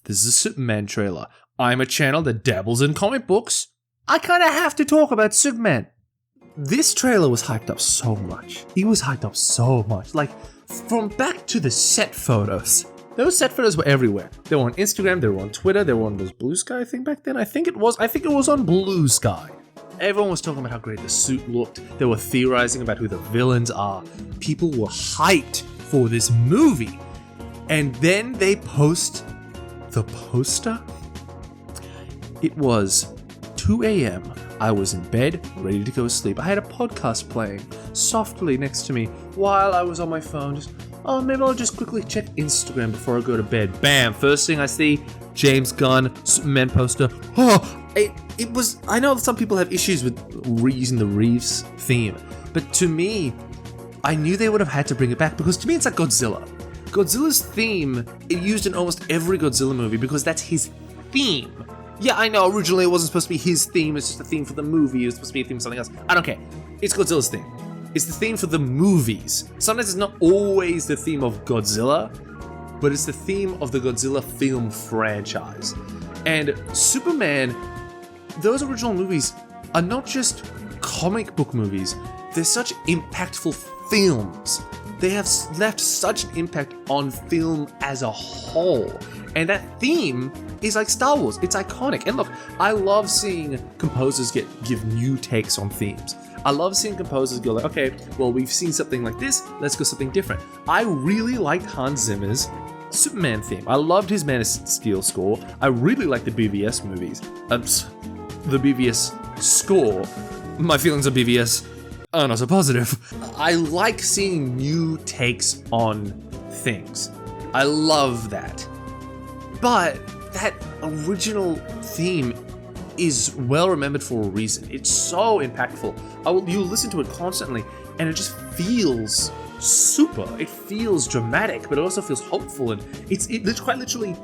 This is a Superman trailer. I'm a channel that dabbles in comic books. I kind of have to talk about Superman. This trailer was hyped up so much. It was hyped up so much. Like, from back to the set photos. Those set photos were everywhere. They were on Instagram, they were on Twitter, they were on those Blue Sky thing back then. I think it was on Blue Sky. Everyone was talking about how great the suit looked. They were theorizing about who the villains are. People were hyped for this movie. And then they post the poster. It was 2 a.m. I was in bed, ready to go to sleep. I had a podcast playing softly next to me while I was on my phone. Maybe I'll just quickly check Instagram before I go to bed. Bam! First thing I see, James Gunn, Superman poster. It was... I know some people have issues with reusing the Reeves theme, but to me, I knew they would have had to bring it back because to me it's like Godzilla. Godzilla's theme, it used in almost every Godzilla movie because that's his theme. Yeah, I know, originally it wasn't supposed to be his theme, it's just a theme for the movie, it was supposed to be a theme for something else. I don't care. It's Godzilla's theme. It's the theme for the movies. Sometimes it's not always the theme of Godzilla, but it's the theme of the Godzilla film franchise. And Superman, those original movies are not just comic book movies, they're such impactful films. They have left such an impact on film as a whole. And that theme is like Star Wars. It's iconic. And look, I love seeing composers give new takes on themes. I love seeing composers go like, okay, well, we've seen something like this, let's go something different. I really liked Hans Zimmer's Superman theme. I loved his Man of Steel score. I really like the BVS movies. The BVS score. My feelings on BVS are not so positive. I like seeing new takes on things. I love that. But that original theme is well remembered for a reason. It's so impactful. You listen to it constantly and it just feels super. It feels dramatic, but it also feels hopeful, and it quite literally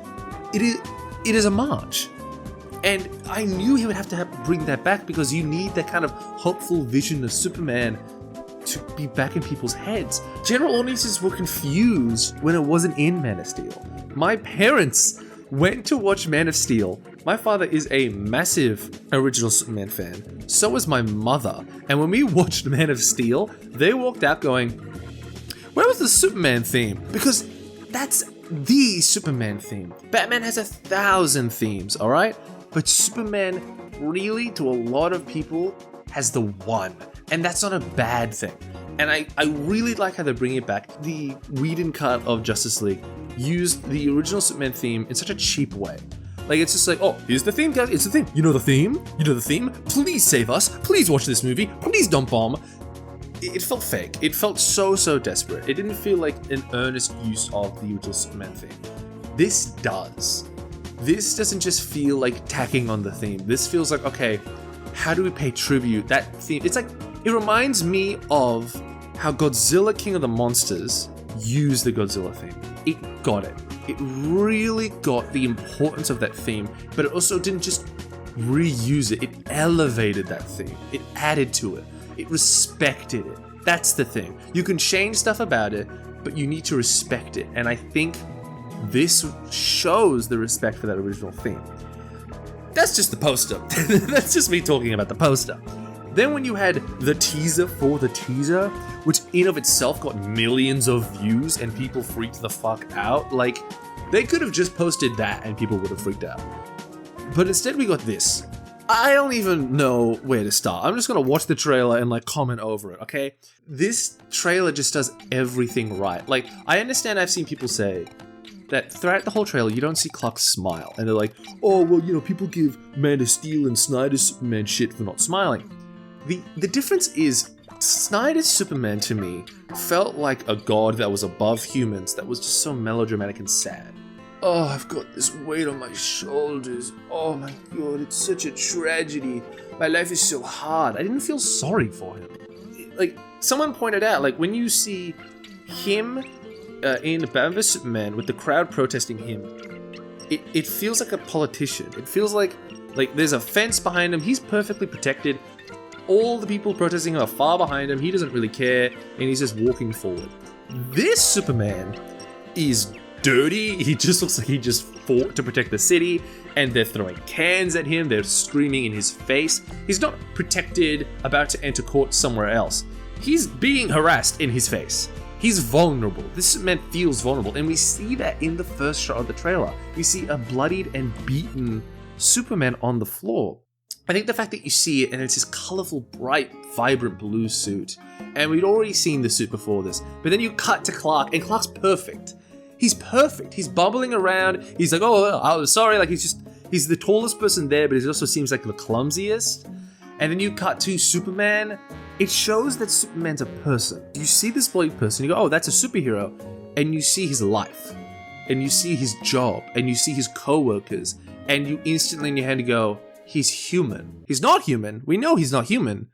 it is a march. And I knew he would have to bring that back because you need that kind of hopeful vision of Superman to be back in people's heads. General audiences were confused when it wasn't in Man of Steel. My parents went to watch Man of Steel. My father is a massive original Superman fan. So is my mother. And when we watched Man of Steel, they walked out going, "Where was the Superman theme?" Because that's the Superman theme. Batman has 1,000 themes, alright? But Superman, really, to a lot of people, has the one. And that's not a bad thing. And I really like how they're bringing it back. The Whedon cut of Justice League used the original Superman theme in such a cheap way. Like, it's just like, oh, here's the theme, guys. It's the theme. You know the theme? You know the theme? Please save us. Please watch this movie. Please don't bomb. It felt fake. It felt so desperate. It didn't feel like an earnest use of the original Superman theme. This does. This doesn't just feel like tacking on the theme. This feels like, okay, how do we pay tribute? That theme, it's like, it reminds me of how Godzilla King of the Monsters used the Godzilla theme. It got it. It really got the importance of that theme, but it also didn't just reuse it. It elevated that theme. It added to it. It respected it. That's the thing. You can change stuff about it, but you need to respect it. And I think this shows the respect for that original theme. That's just the poster. That's just me talking about the poster. Then when you had the teaser for the teaser, which in of itself got millions of views and people freaked the fuck out, like, they could have just posted that and people would have freaked out. But instead we got this. I don't even know where to start. I'm just gonna watch the trailer and like comment over it, okay? This trailer just does everything right. Like, I understand I've seen people say that throughout the whole trailer, you don't see Clark smile. And they're like, oh, well, you know, people give Man of Steel and Snyder's Superman shit for not smiling. The difference is, Snyder's Superman to me felt like a god that was above humans, that was just so melodramatic and sad. Oh, I've got this weight on my shoulders. Oh my god, it's such a tragedy. My life is so hard. I didn't feel sorry for him. Like, someone pointed out, like, when you see him in Batman vs Superman with the crowd protesting him, it feels like a politician. It feels like there's a fence behind him. He's perfectly protected. All the people protesting are far behind him. He doesn't really care, and he's just walking forward. This Superman is dirty. He just looks like he just fought to protect the city, and they're throwing cans at him. They're screaming in his face. He's not protected, about to enter court somewhere else. He's being harassed in his face. He's vulnerable. This man feels vulnerable, and we see that in the first shot of the trailer. We see a bloodied and beaten Superman on the floor. I think the fact that you see it, and it's this colorful, bright, vibrant blue suit, and we'd already seen the suit before this, but then you cut to Clark, and Clark's perfect. He's perfect. He's bubbling around. He's like, oh, I'm sorry. Like, he's the tallest person there, but he also seems like the clumsiest. And then you cut to Superman. It shows that Superman's a person. You see this bloody person, you go, oh, that's a superhero. And you see his life, and you see his job, and you see his co-workers, and you instantly in your head go, he's human. He's not human. We know he's not human,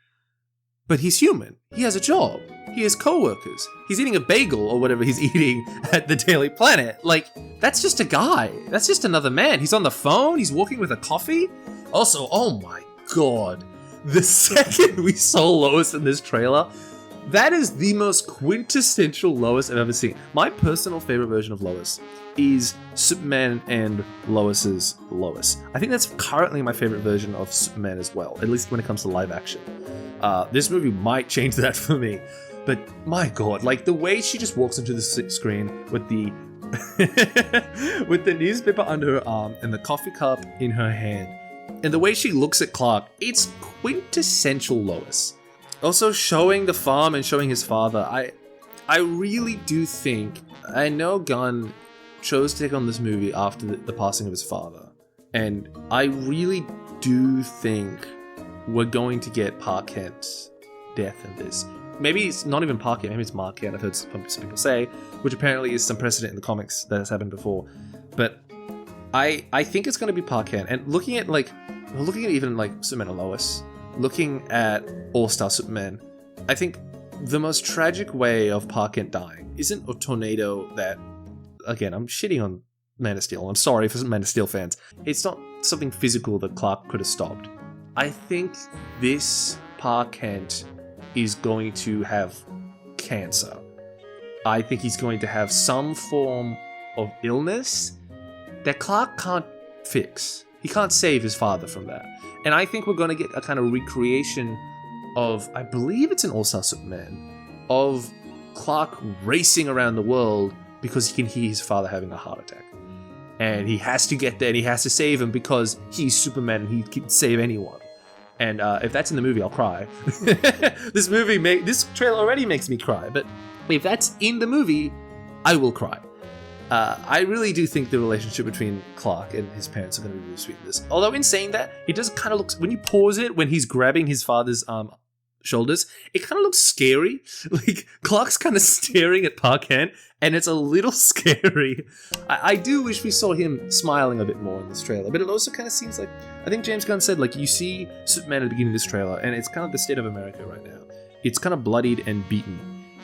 but he's human. He has a job. He has co-workers. He's eating a bagel or whatever he's eating at the Daily Planet. Like, that's just a guy. That's just another man. He's on the phone. He's walking with a coffee. Also, oh my God. The second we saw Lois in this trailer, that is the most quintessential Lois I've ever seen. My personal favorite version of Lois is Superman and Lois's Lois. I think that's currently my favorite version of Superman as well, at least when it comes to live action. This movie might change that for me, but my God, like the way she just walks into the screen with the with the newspaper under her arm and the coffee cup in her hand, and the way she looks at Clark, it's quintessential Lois. Also showing the farm and showing his father, I really do think, I know Gunn chose to take on this movie after the passing of his father, and I really do think we're going to get Park Kent's death in this. Maybe it's not even Park Kent, maybe it's Mark Kent, I've heard some people say, which apparently is some precedent in the comics that has happened before. But I think it's going to be Park Kent. And looking at even like Superman and Lois, looking at All-Star Superman, I think the most tragic way of Park Kent dying isn't a tornado that, again, I'm shitting on Man of Steel. I'm sorry for some Man of Steel fans. It's not something physical that Clark could have stopped. I think this Park Kent is going to have cancer. I think he's going to have some form of illness that Clark can't fix. He can't save his father from that. And I think we're going to get a kind of recreation of, I believe it's an All-Star Superman, of Clark racing around the world because he can hear his father having a heart attack. And he has to get there and he has to save him because he's Superman and he can save anyone. And if that's in the movie, I'll cry. This trailer already makes me cry, but if that's in the movie, I will cry. I really do think the relationship between Clark and his parents are going to be really sweet in this. Although in saying that, it does kind of look, when you pause it, when he's grabbing his father's shoulders, it kind of looks scary. Like, Clark's kind of staring at Park Kent, and it's a little scary. I do wish we saw him smiling a bit more in this trailer, but it also kind of seems like, I think James Gunn said, like, you see Superman at the beginning of this trailer, and it's kind of the state of America right now. It's kind of bloodied and beaten.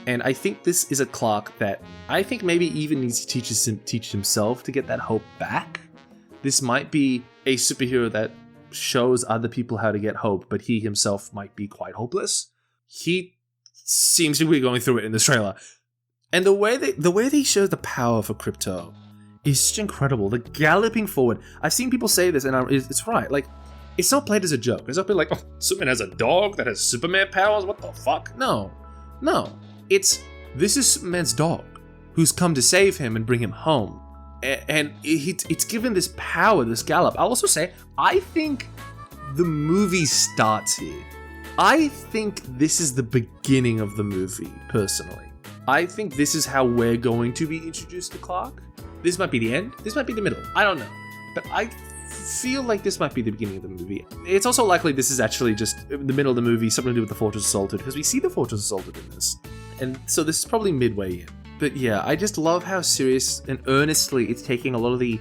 And I think this is a Clark that I think maybe even needs to teach himself to get that hope back. This might be a superhero that shows other people how to get hope, but he himself might be quite hopeless. He seems to be going through it in this trailer. And the way they show the power for Krypto is just incredible. The galloping forward. I've seen people say this, and it's right. Like, it's not played as a joke. It's not been like, oh, Superman has a dog that has Superman powers? What the fuck? No. This is Superman's dog who's come to save him and bring him home. And it's given this power, this gallop. I'll also say, I think the movie starts here. I think this is the beginning of the movie, personally. I think this is how we're going to be introduced to Clark. This might be the end. This might be the middle. I don't know. But I feel like this might be the beginning of the movie. It's also likely this is actually just the middle of the movie, something to do with the Fortress Assaulted, because we see the Fortress Assaulted in this. And so this is probably midway in. But yeah, I just love how serious and earnestly it's taking a lot of the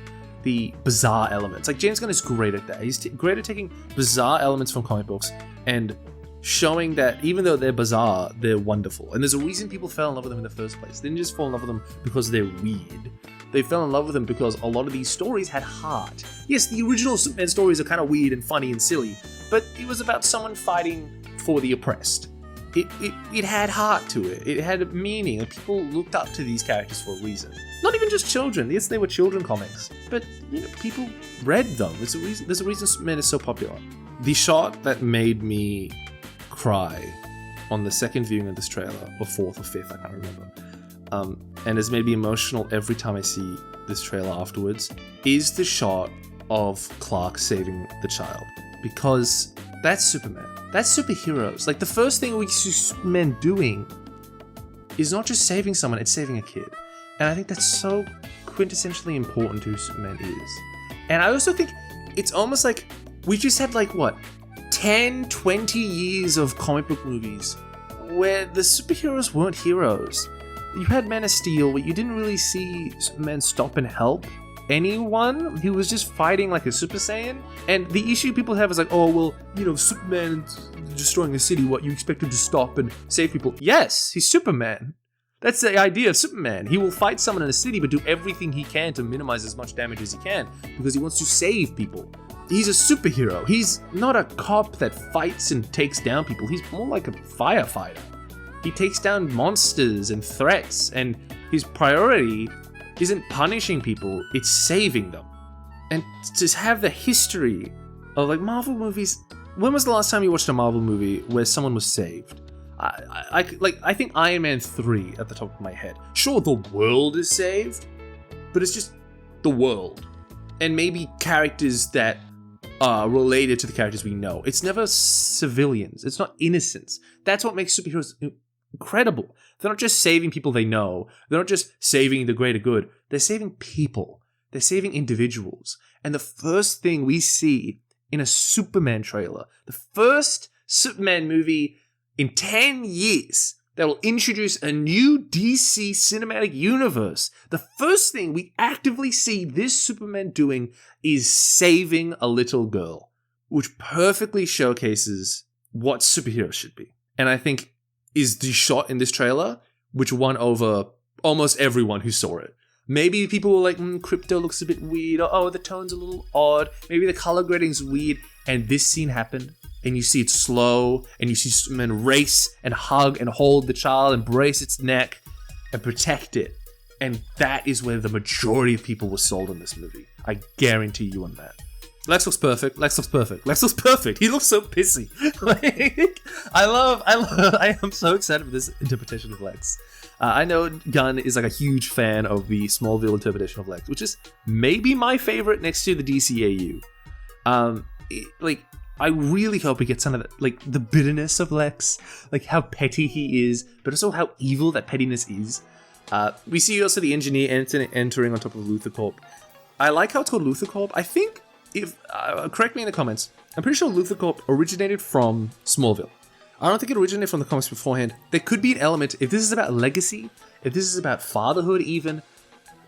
bizarre elements. Like, James Gunn is great at that. He's great at taking bizarre elements from comic books and showing that even though they're bizarre, they're wonderful. And there's a reason people fell in love with them in the first place. They didn't just fall in love with them because they're weird. They fell in love with them because a lot of these stories had heart. Yes, the original Superman stories are kind of weird and funny and silly, but it was about someone fighting for the oppressed. it had heart to it. It had meaning, and people looked up to these characters for a reason. Not even just children. Yes, they were children comics, but people read them. There's a reason Superman is so popular. The shot that made me cry on the second viewing of this trailer, or fourth or fifth, I can't remember, and has made me emotional every time I see this trailer afterwards, is the shot of Clark saving the child. Because that's Superman. That's superheroes. Like, the first thing we see Superman doing is not just saving someone, it's saving a kid. And I think that's so quintessentially important to who Superman is. And I also think it's almost like we just had 10, 20 years of comic book movies where the superheroes weren't heroes. You had Man of Steel, where you didn't really see Superman stop and help anyone. He was just fighting like a Super Saiyan. And the issue people have is Superman destroying the city, what, you expect him to stop and save people? Yes, he's Superman. That's the idea of Superman. He will fight someone in a city, but do everything he can to minimize as much damage as he can, because he wants to save people. He's a superhero. He's not a cop that fights and takes down people. He's more like a firefighter. He takes down monsters and threats, and his priority isn't punishing people, it's saving them. And to have the history of Marvel movies, when was the last time you watched a Marvel movie where someone was saved? I think Iron Man 3 at the top of my head. Sure, the world is saved, but it's just the world. And maybe characters that are related to the characters we know. It's never civilians. It's not innocents. That's what makes superheroes incredible. They're not just saving people they know. They're not just saving the greater good. They're saving people. They're saving individuals. And the first thing we see in a Superman trailer, the first Superman movie in 10 years that will introduce a new DC cinematic universe, the first thing we actively see this Superman doing is saving a little girl, which perfectly showcases what superheroes should be. And I think is the shot in this trailer, which won over almost everyone who saw it. Maybe people were like, Krypto looks a bit weird, or oh, the tone's a little odd, maybe the color grading's weird, and this scene happened, and you see it slow, and you see Superman race and hug and hold the child, embrace its neck, and protect it. And that is where the majority of people were sold on this movie. I guarantee you on that. Lex looks perfect. Lex looks perfect. Lex looks perfect. He looks so pissy. I am so excited for this interpretation of Lex. I know Gunn is a huge fan of the Smallville interpretation of Lex, which is maybe my favorite next to the DCAU. I really hope we get some of that, the bitterness of Lex, how petty he is, but also how evil that pettiness is. We see also the engineer entering on top of Luthor Corp. I like how it's called Luthor Corp. I think, if correct me in the comments, I'm pretty sure Luthor Corp originated from Smallville. I don't think it originated from the comics beforehand. There could be an element, if this is about legacy, if this is about fatherhood even,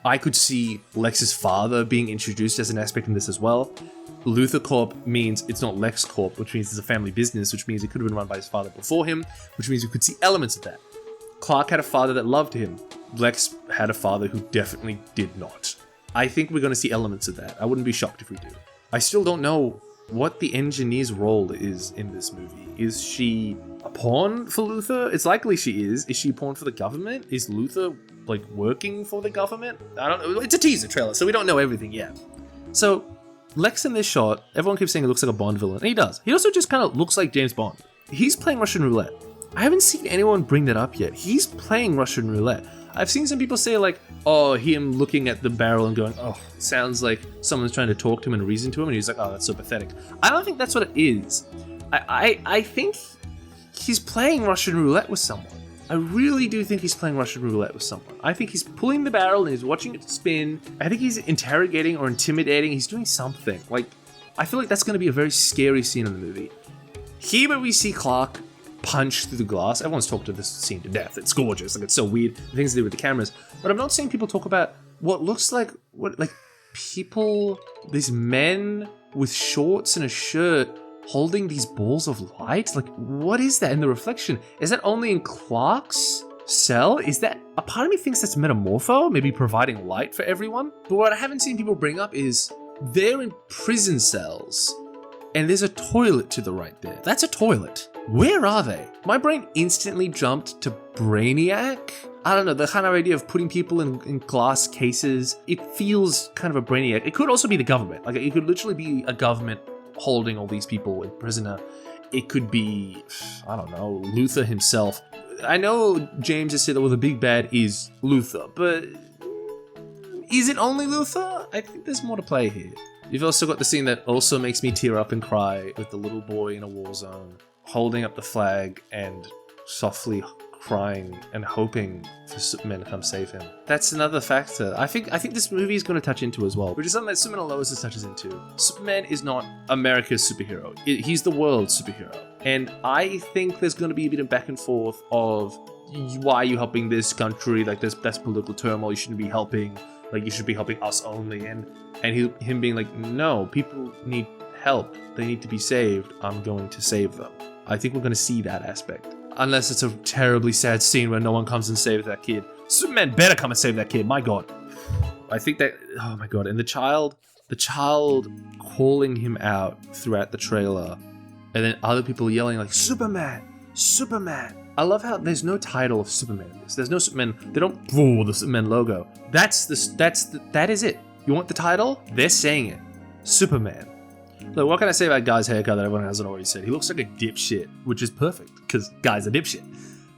I could see Lex's father being introduced as an aspect in this as well. Luthor Corp means it's not Lex Corp, which means it's a family business, which means it could have been run by his father before him, which means you could see elements of that. Clark had a father that loved him. Lex had a father who definitely did not. I think we're going to see elements of that. I wouldn't be shocked if we do. I still don't know what the engineer's role is in this movie. Is she a pawn for Luthor? It's likely she is. Is she a pawn for the government? Is Luthor, working for the government? I don't know. It's a teaser trailer, so we don't know everything yet. So, Lex in this shot, everyone keeps saying he looks like a Bond villain, and he does. He also just kind of looks like James Bond. He's playing Russian roulette. I haven't seen anyone bring that up yet. He's playing Russian roulette. I've seen some people say him looking at the barrel and going, oh, it sounds like someone's trying to talk to him and reason to him, and he's like, oh, that's so pathetic. I don't think that's what it is. I think he's playing Russian roulette with someone. I really do think he's playing Russian roulette with someone. I think he's pulling the barrel and he's watching it spin. I think he's interrogating or intimidating. He's doing something. I feel like that's going to be a very scary scene in the movie. Here where we see Clark punch through the glass. Everyone's talked to this scene to death. It's gorgeous. It's so weird. The things they do with the cameras. But I'm not seeing people talk about what looks like people, these men with shorts and a shirt holding these balls of light. What is that in the reflection? Is that only in Clark's cell? Is that a part of me thinks that's Metamorpho, maybe providing light for everyone? But what I haven't seen people bring up is they're in prison cells and there's a toilet to the right there. That's a toilet. Where are they? My brain instantly jumped to Brainiac. I don't know, the kind of idea of putting people in glass cases. It feels kind of a Brainiac. It could also be the government. Like, it could literally be a government holding all these people in prisoner. It could be, I don't know, Luthor himself. I know James has said that, well, the big bad is Luthor, but is it only Luthor? I think there's more to play here. You've also got the scene that also makes me tear up and cry with the little boy in a war zone, holding up the flag and softly crying and hoping for Superman to come save him. That's another factor I think this movie is going to touch into as well, which is something that Superman and Lois touches into. Superman is not America's superhero. He's the world's superhero. And I think there's going to be a bit of back and forth of, why are you helping this country? Like, that's political turmoil. You shouldn't be helping. Like, you should be helping us only. And him being like, no, people need help. They need to be saved. I'm going to save them. I think we're going to see that aspect. Unless it's a terribly sad scene where no one comes and saves that kid. Superman better come and save that kid, my god. I think that, oh my god. And the child calling him out throughout the trailer. And then other people yelling like, Superman, Superman. I love how there's no title of Superman in this. There's no Superman. They don't pull the Superman logo. That is it. You want the title? They're saying it. Superman. Look, what can I say about Guy's haircut that everyone hasn't already said? He looks like a dipshit, which is perfect, because Guy's a dipshit.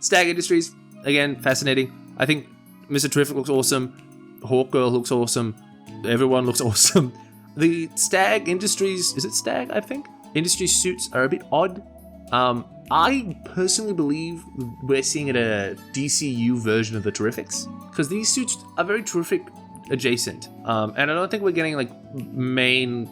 Stag Industries, again, fascinating. I think Mr. Terrific looks awesome. Hawkgirl looks awesome. Everyone looks awesome. The Stag Industries, is it Stag, I think? Industry suits are a bit odd. I personally believe we're seeing a DCU version of the Terrifics, because these suits are very Terrific adjacent. And I don't think we're getting like main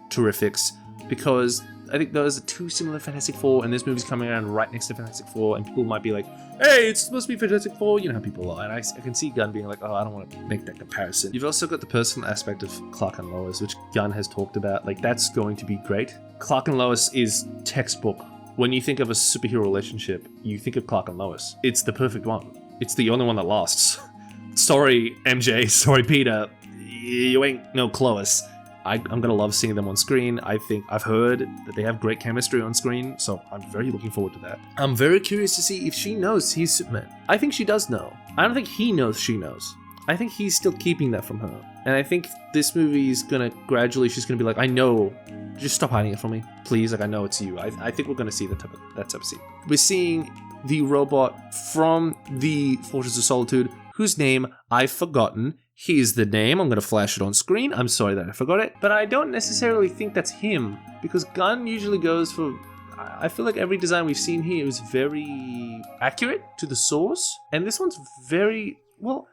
Terrifics, because I think those are too similar to Fantastic Four, and this movie's coming around right next to Fantastic Four, and people might be like, hey, it's supposed to be Fantastic Four. You know how people are. And I can see Gunn being like, oh, I don't want to make that comparison. You've also got the personal aspect of Clark and Lois, which Gunn has talked about. Like, that's going to be great. Clark and Lois is textbook. When you think of a superhero relationship, you think of Clark and Lois. It's the perfect one. It's the only one that lasts. Sorry, MJ. Sorry, Peter. You ain't no Clois. I'm gonna love seeing them on screen. I've heard that they have great chemistry on screen, so I'm very looking forward to that. I'm very curious to see if she knows he's Superman. I think she does know. I don't think he knows she knows. I think he's still keeping that from her. And I think this movie is gonna gradually, she's gonna be like, I know, just stop hiding it from me, please. Like, I know it's you. I think we're gonna see that type of scene. We're seeing the robot from the Fortress of Solitude, whose name I've forgotten. Here's the name. I'm going to flash it on screen. I'm sorry that I forgot it. But I don't necessarily think that's him, because Gunn usually goes for... I feel like every design we've seen here is very accurate to the source. And this one's very... Well,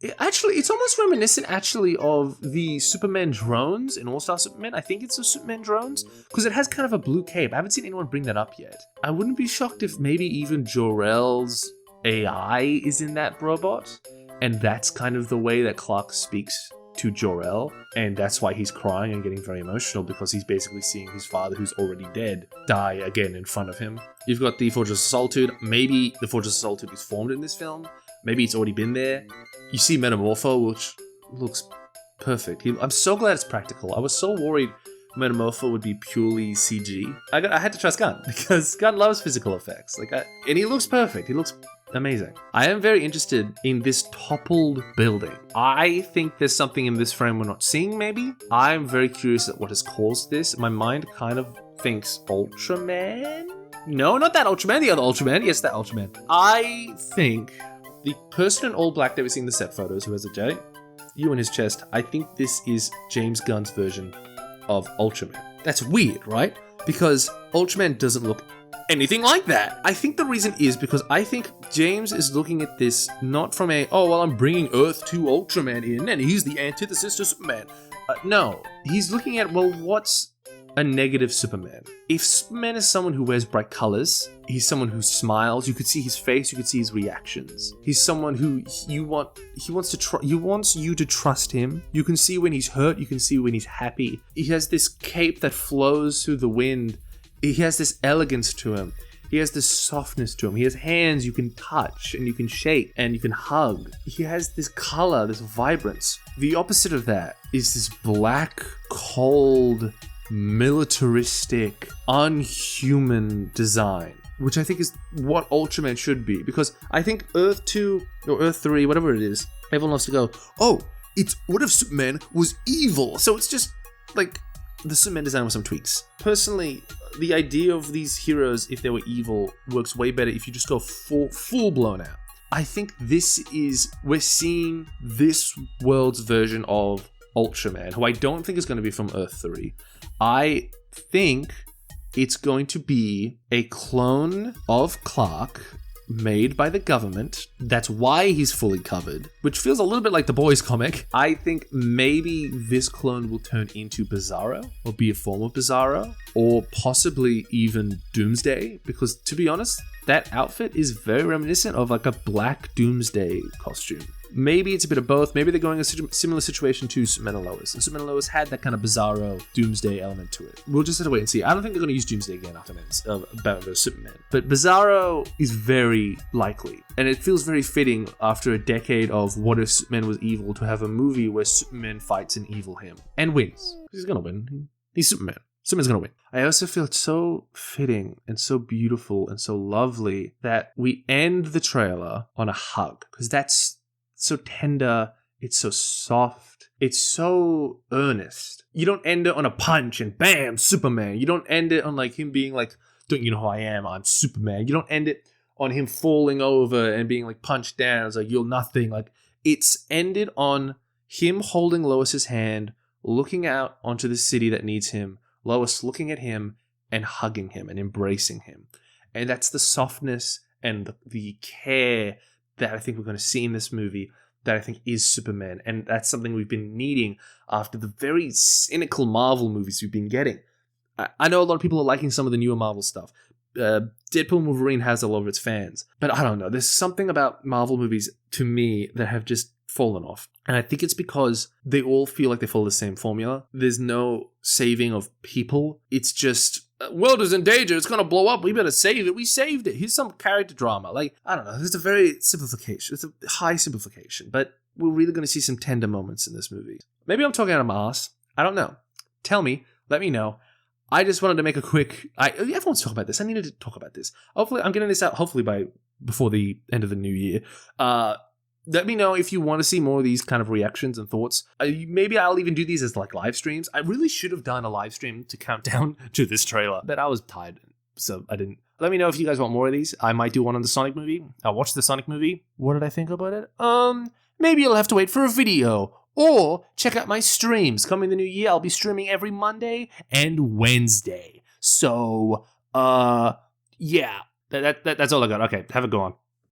it's almost reminiscent, actually, of the Superman drones in All-Star Superman. I think it's the Superman drones, because it has kind of a blue cape. I haven't seen anyone bring that up yet. I wouldn't be shocked if maybe even Jor-El's AI is in that robot. And that's kind of the way that Clark speaks to Jor-El, and that's why he's crying and getting very emotional, because he's basically seeing his father, who's already dead, die again in front of him. You've got the Fortress of Solitude. Maybe the Fortress of Solitude is formed in this film. Maybe it's already been there. You see Metamorpho, which looks perfect. I'm so glad it's practical. I was so worried Metamorpho would be purely CG. I had to trust Gunn, because Gunn loves physical effects. And he looks perfect. He looks amazing. I am very interested in this toppled building. I think there's something in this frame we're not seeing, maybe. I'm very curious at what has caused this. My mind kind of thinks Ultraman? No, not that Ultraman, the other Ultraman. Yes, that Ultraman. I think the person in all black that we see in the set photos, who has a J, U in his chest, I think this is James Gunn's version of Ultraman. That's weird, right? Because Ultraman doesn't look anything like that. I think the reason is because I think James is looking at this not from I'm bringing Earth to Ultraman in, and he's the antithesis to Superman. No, he's looking at, what's a negative Superman? If Superman is someone who wears bright colors, he's someone who smiles, you could see his face, you could see his reactions. He's someone who he wants you to trust him. You can see when he's hurt, you can see when he's happy. He has this cape that flows through the wind. He has this elegance to him. He has this softness to him. He has hands you can touch and you can shake and you can hug. He has this color, this vibrance. The opposite of that is this black, cold, militaristic, unhuman design. which I think is what Ultraman should be. Because I think Earth 2 or Earth 3, whatever it is, everyone loves to go, oh, it's what if Superman was evil? So it's just like the Superman design with some tweaks. Personally, the idea of these heroes, if they were evil, works way better if you just go full blown out. I think we're seeing this world's version of Ultraman, who I don't think is going to be from Earth 3. I think it's going to be a clone of Clark made by the government. That's why he's fully covered, which feels a little bit like the Boys comic. I think maybe this clone will turn into Bizzarro, or be a form of Bizzarro, or possibly even Doomsday, because to be honest, that outfit is very reminiscent of like a black Doomsday costume. Maybe it's a bit of both. Maybe they're going a similar situation to Superman and Lois. And Superman and Lois had that kind of Bizzarro Doomsday element to it. We'll just have to wait and see. I don't think they're going to use Doomsday again after Batman vs. Superman. But Bizzarro is very likely. And it feels very fitting after a decade of what if Superman was evil to have a movie where Superman fights an evil him. And wins. He's going to win. He's Superman. Superman's going to win. I also feel it's so fitting and so beautiful and so lovely that we end the trailer on a hug. Because that's so tender, it's so soft, it's so earnest. You don't end it on a punch and bam, Superman. You don't end it on like him being like, don't you know who I am? I'm Superman. You don't end it on him falling over and being like punched down. It's like, you're nothing. Like, it's ended on him holding Lois's hand, looking out onto the city that needs him, Lois looking at him and hugging him and embracing him. And that's the softness and the care that I think we're going to see in this movie that I think is Superman. And that's something we've been needing after the very cynical Marvel movies we've been getting. I know a lot of people are liking some of the newer Marvel stuff. Deadpool and Wolverine has a lot of its fans. But I don't know. There's something about Marvel movies, to me, that have just fallen off. And I think it's because they all feel like they follow the same formula. There's no saving of people. It's just, world is in danger, it's gonna blow up, we better save it, we saved it, here's some character drama. Like, I don't know, it's a very simplification, it's a high simplification, but we're really gonna see some tender moments in this movie. Maybe I'm talking out of my ass, I don't know. Tell me, let me know. I just wanted to make a quick, everyone's talking about this, I needed to talk about this. Hopefully, I'm getting this out before the end of the new year. Let me know if you want to see more of these kind of reactions and thoughts. Maybe I'll even do these as like live streams. I really should have done a live stream to count down to this trailer, but I was tired, so I didn't. Let me know if you guys want more of these. I might do one on the Sonic movie. I'll watch the Sonic movie. What did I think about it? Maybe you'll have to wait for a video. Or check out my streams. Coming the new year, I'll be streaming every Monday and Wednesday. So, yeah. That's all I got. Okay, have a go on.